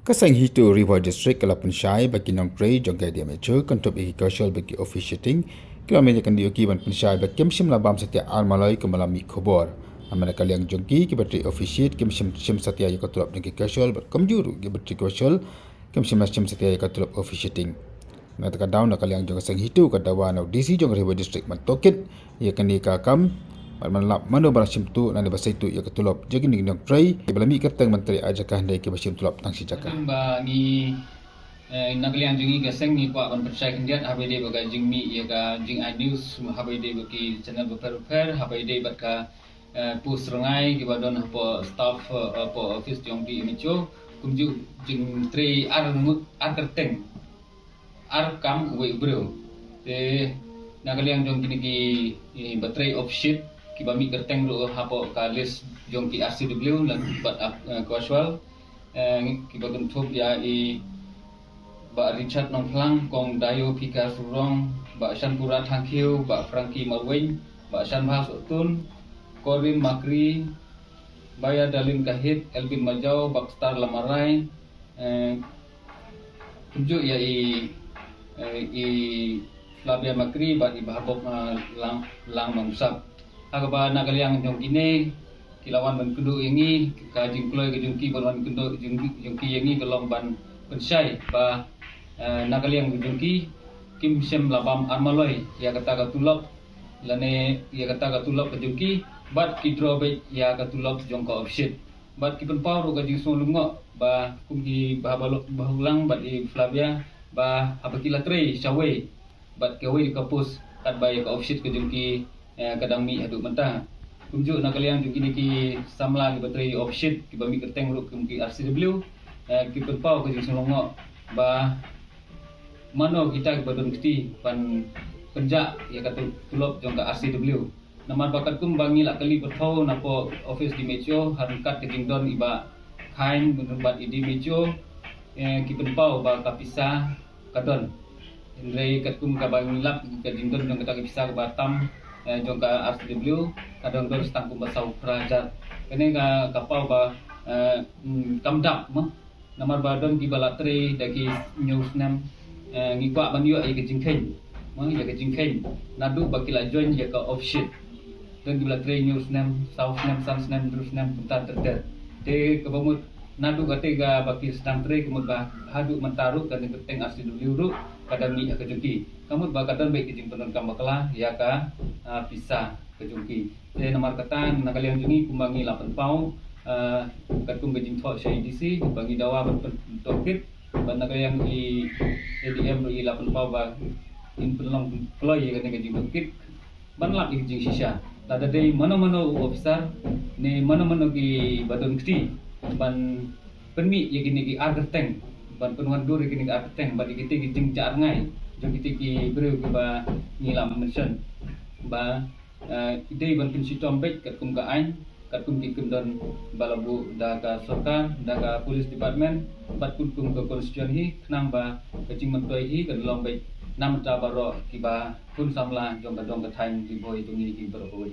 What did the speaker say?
Kasang hitu River District kalapun syai bagi nongkrei jogai dia mejo kontrop agricultural bagi officiating kilometer kan diuki ban pensyai bagi kemsim labam setia almalai kemalami khobor amana kaliang jongki ki batri officiate kemsim setia yakatulap agricultural bat komjuru ki batri commercial kemsim setia yakatulap officiating ngata down kaliang jong kasang hitu kadawa na DC jong River District matokit ya kan di kakam manlap mano barasim tu nani basai tu ya ketulop jadi ni nok try belami katang menteri ajakah ndai ke basim tulop tang si jaka ba ni nagalian jingi gaseng ni kwa ban percaya kendiat habe de baga jingmi ya ga jing news habe de baki channel beper habe de baka pus rengai ki badon po staff po office jong di micho kumju jing tre ar kerteng ar kam we bro te nagalian jong kini ki battery of shit ki bami kerteng ro hapo ka list jong ki RCW lan bat casual ki bagun thop ya ba Richard Nongklang kong Dayo Pika Surong ba Shanpura Thangkhiu ba Frankie Marwing ba Shanbha Sotun Corin Makri Baya Dalin Kahit Elvin Majau Bakstar Lamarai tunjuk ya Flavia Makri ba Bahabok lang Mangsap agaba nagaliang jong kini kilawan ban kundu yangi ka jingkloi ke jungki ban kundu jungki yangi kelom ban pensyai ba nagaliang jungki kim sem labam armaloi ya kata ka tulop lane ya kata ka tulop ke jungki bat kidrobe ya ka tulop jongko opshit bat ki penpau ro ka jing solungo ba kumki babalok bahulang bat di Flavia ba abakila tre sawe bat kewe di kapus kat bay ka opshit ke jungki kadang mi aduk mentah tunjuk nak kalian jung kini ki samla ki bateri offshit ki bami kerteng ruk ki RCW ki perpau ke jung selongo ba mano kita ki badon kiti pan penjak ya kata tulop jong ka RCW namar bakat kum bangi lak kali bertau napo office di Mecho harkat ke jing don iba kain menurbat idi Mecho ki perpau ba kapisa kadon indrei kat kum ka bangi lak ke jing don jong kata kapisa ke Batam jong ka RCW kadang dor stangkum basau kerajat kene ka kapau ba kamdap mah namar badon ki balatre dagi news nam ngikwa ban yo ai ke jingkhen mah ya ke jingkhen nadu bakila join ya ka offshit dan ki balatre news nam south nam sans nam drus nam punta terder te kebamut nadu kate ga baki stang tre kemut ba hadu mentaru kan keteng RCW ru kadang ni ka jungki kamut ba kadang baik ke jing penon kambakla ya ka pisah ke jungki te nomor katan nakalian jungi kumbangi 8 pau katung ke jing thok syai DC bagi dawa tokit ban nakalian i ADM ru 8 pau ba in pelong ploi ke jing tokit ban lap ke jing shisha tada dei mano officer ne mano ki badon kti ban penmi ye gini ki argeteng ban penuan dur gini ki argeteng ba dikiti ki jing jar ngai jong kiti ki breu ki ba ngilam mention ba idei ban pensi tombek kat kum ka ain kat kum ki kumdon balabu da ka sarkar da ka police department bat kum ka constitution hi knang ba kacing mentoi hi ka long bai nam ta baro ki ba kun samla jong ka dong ka thain ki boy tungi ki baro boy